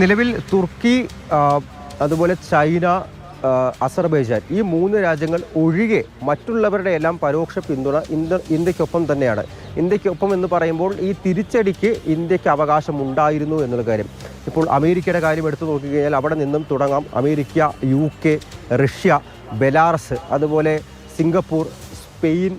നിലവിൽ തുർക്കി, അതുപോലെ China, Azerbaijan ഈ മൂന്ന് രാജ്യങ്ങൾ ഒഴികെ മറ്റുള്ളവരുടെ എല്ലാം പരോക്ഷ പിന്തുണ ഇന്ത്യക്കൊപ്പം തന്നെയാണ്. ഇന്ത്യക്കൊപ്പം എന്ന് പറയുമ്പോൾ ഈ തിരിച്ചടിക്ക് ഇന്ത്യക്ക് അവകാശം ഉണ്ടായിരുന്നു എന്നുള്ള കാര്യം. ഇപ്പോൾ അമേരിക്കയുടെ കാര്യം എടുത്തു നോക്കിക്കഴിഞ്ഞാൽ അവിടെ നിന്നും തുടങ്ങാം. അമേരിക്ക, UK, റഷ്യ, ബെലാറസ്, അതുപോലെ സിംഗപ്പൂർ, സ്പെയിൻ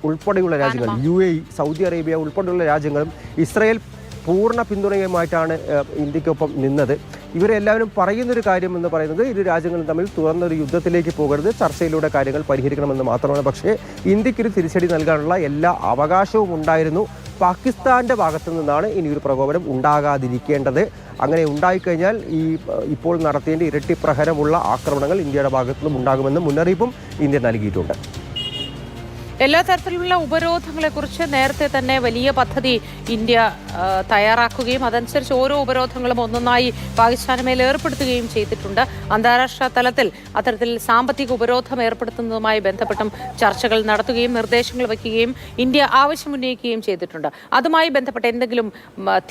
ഉൾപ്പെടെയുള്ള രാജ്യങ്ങൾ, UAE, സൗദി അറേബ്യ ഉൾപ്പെടെയുള്ള രാജ്യങ്ങളും ഇസ്രായേൽ പൂർണ്ണ പിന്തുണയുമായിട്ടാണ് ഇന്ത്യക്കൊപ്പം നിന്നത്. ഇവരെല്ലാവരും പറയുന്നൊരു കാര്യം എന്ന് പറയുന്നത് ഇരു രാജ്യങ്ങളും തമ്മിൽ തുറന്നൊരു യുദ്ധത്തിലേക്ക് പോകരുത്, ചർച്ചയിലൂടെ കാര്യങ്ങൾ പരിഹരിക്കണമെന്ന് മാത്രമാണ്. പക്ഷേ ഇന്ത്യക്കൊരു തിരിച്ചടി നൽകാനുള്ള എല്ലാ അവകാശവും ഉണ്ടായിരുന്നു. പാകിസ്ഥാൻ്റെ ഭാഗത്തു നിന്നാണ് ഇനിയൊരു പ്രകോപനം ഉണ്ടാകാതിരിക്കേണ്ടത്. അങ്ങനെ ഉണ്ടായിക്കഴിഞ്ഞാൽ ഇപ്പോൾ നടത്തേണ്ട ഇരട്ടി പ്രഹരമുള്ള ആക്രമണങ്ങൾ ഇന്ത്യയുടെ ഭാഗത്തു നിന്നും ഉണ്ടാകുമെന്ന് മുന്നറിയിപ്പും ഇന്ത്യ നൽകിയിട്ടുണ്ട്. എല്ലാ തരത്തിലുള്ള ഉപരോധങ്ങളെക്കുറിച്ച് നേരത്തെ തന്നെ വലിയ പദ്ധതി ഇന്ത്യ തയ്യാറാക്കുകയും അതനുസരിച്ച് ഓരോ ഉപരോധങ്ങളും ഒന്നൊന്നായി പാകിസ്ഥാന് മേൽ ഏർപ്പെടുത്തുകയും ചെയ്തിട്ടുണ്ട്. അന്താരാഷ്ട്ര തലത്തിൽ അത്തരത്തിൽ സാമ്പത്തിക ഉപരോധം ഏർപ്പെടുത്തുന്നതുമായി ബന്ധപ്പെട്ടും ചർച്ചകൾ നടത്തുകയും നിർദ്ദേശങ്ങൾ വയ്ക്കുകയും ഇന്ത്യ ആവശ്യമുന്നയിക്കുകയും ചെയ്തിട്ടുണ്ട്. അതുമായി ബന്ധപ്പെട്ട എന്തെങ്കിലും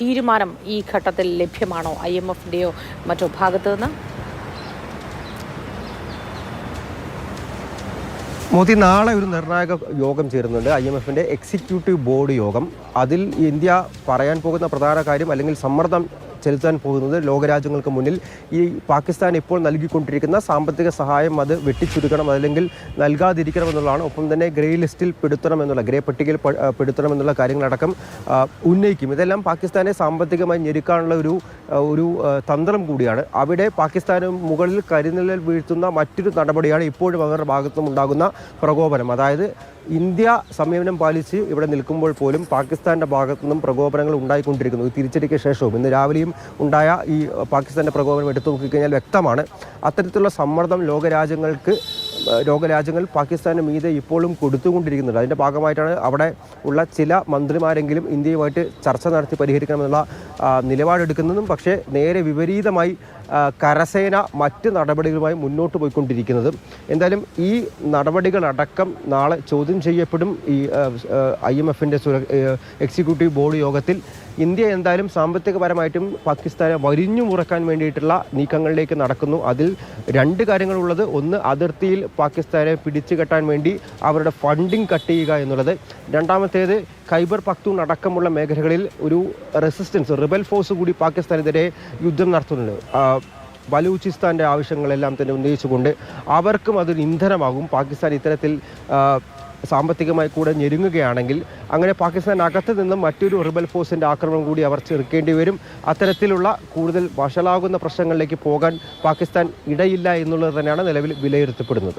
തീരുമാനം ഈ ഘട്ടത്തിൽ ലഭ്യമാണോ IMFന്റെയോ മറ്റോ ഭാഗത്തു നിന്ന്? മോദി, നാളെ ഒരു നിർണായക യോഗം ചേരുന്നുണ്ട്, IMFന്റെ എക്സിക്യൂട്ടീവ് ബോർഡ് യോഗം. അതിൽ ഇന്ത്യ പറയാൻ പോകുന്ന പ്രധാന കാര്യം, അല്ലെങ്കിൽ സമ്മർദ്ദം ചെലുത്താൻ പോകുന്നത്, ലോകരാജ്യങ്ങൾക്ക് മുന്നിൽ ഈ പാകിസ്ഥാൻ ഇപ്പോൾ നൽകിക്കൊണ്ടിരിക്കുന്ന സാമ്പത്തിക സഹായം അത് വെട്ടിച്ചുരുക്കണം, അല്ലെങ്കിൽ നൽകാതിരിക്കണം എന്നുള്ളതാണ്. ഒപ്പം തന്നെ ഗ്രേ ലിസ്റ്റിൽ പെടുത്തണമെന്നുള്ള, ഗ്രേ പട്ടികയിൽ പെടുത്തണമെന്നുള്ള കാര്യങ്ങളടക്കം ഉന്നയിക്കും. ഇതെല്ലാം പാകിസ്ഥാനെ സാമ്പത്തികമായി ഞെരുക്കാനുള്ള ഒരു തന്ത്രം കൂടിയാണ്. അവിടെ പാകിസ്ഥാന് മുകളിൽ കരിനിഴൽ വീഴ്ത്തുന്ന മറ്റൊരു നടപടിയാണ് ഇപ്പോഴും അവരുടെ ഭാഗത്തുനിന്നും ഉണ്ടാകുന്ന പ്രകോപനം. അതായത് ഇന്ത്യ സംയമനം പാലിച്ച് ഇവിടെ നിൽക്കുമ്പോൾ പോലും പാകിസ്ഥാൻ്റെ ഭാഗത്തു നിന്നും പ്രകോപനങ്ങൾ ഉണ്ടായിക്കൊണ്ടിരിക്കുന്നു. ഈ തിരിച്ചടിക്ക് ശേഷവും ഇന്ന് രാവിലെയും ഉണ്ടായ ഈ പാകിസ്ഥാൻ്റെ പ്രകോപനം എടുത്തു നോക്കിക്കഴിഞ്ഞാൽ വ്യക്തമാണ്. അത്തരത്തിലുള്ള സമ്മർദ്ദം ലോകരാജ്യങ്ങൾ പാകിസ്ഥാന് മീതെ ഇപ്പോഴും കൊടുത്തുകൊണ്ടിരിക്കുന്നുണ്ട്. അതിൻ്റെ ഭാഗമായിട്ടാണ് അവിടെ ഉള്ള ചില മന്ത്രിമാരെങ്കിലും ഇന്ത്യയുമായിട്ട് ചർച്ച നടത്തി പരിഹരിക്കണമെന്നുള്ള നിലപാടെടുക്കുന്നതും. പക്ഷേ നേരെ വിപരീതമായി കരസേന മറ്റ് നടപടികളുമായി മുന്നോട്ട് പോയിക്കൊണ്ടിരിക്കുന്നതും. എന്തായാലും ഈ നടപടികളടക്കം നാളെ ചോദ്യം ചെയ്യപ്പെടും. ഈ IMFന്റെ എക്സിക്യൂട്ടീവ് ബോർഡ് യോഗത്തിൽ ഇന്ത്യ എന്തായാലും സാമ്പത്തികപരമായിട്ടും പാകിസ്ഥാനെ വരിഞ്ഞു മുറക്കാൻ വേണ്ടിയിട്ടുള്ള നീക്കങ്ങളിലേക്ക് നടക്കുന്നു. അതിൽ രണ്ട് കാര്യങ്ങളുള്ളത്. ഒന്ന്, അതിർത്തിയിൽ പാകിസ്ഥാനെ പിടിച്ചു കെട്ടാൻ വേണ്ടി അവരുടെ ഫണ്ടിങ് കട്ട് ചെയ്യുക എന്നുള്ളത്. രണ്ടാമത്തേത്, ഖൈബർ പഖ്തൂൺ അടക്കമുള്ള മേഖലകളിൽ ഒരു റെസിസ്റ്റൻസ്, റിബൽ ഫോഴ്സ് കൂടി പാകിസ്ഥാനെതിരെ യുദ്ധം നടത്തുന്നുണ്ട്. ബലൂചിസ്ഥാൻ്റെ ആവശ്യങ്ങളെല്ലാം തന്നെ ഉന്നയിച്ചുകൊണ്ട് അവർക്കും അതൊരു ഇന്ധനമാകും. പാകിസ്ഥാൻ ഇത്തരത്തിൽ സാമ്പത്തികമായി കൂടെ ഞെരുങ്ങുകയാണെങ്കിൽ അങ്ങനെ പാകിസ്ഥാനകത്ത് നിന്നും മറ്റൊരു റിബൽ ഫോഴ്സിൻ്റെ ആക്രമണം കൂടി അവർ ചെറുക്കേണ്ടി വരും. അത്തരത്തിലുള്ള കൂടുതൽ വഷളാകുന്ന പ്രശ്നങ്ങളിലേക്ക് പോകാൻ പാകിസ്ഥാൻ ഇടയില്ല എന്നുള്ളത് തന്നെയാണ് നിലവിൽ വിലയിരുത്തപ്പെടുന്നത്.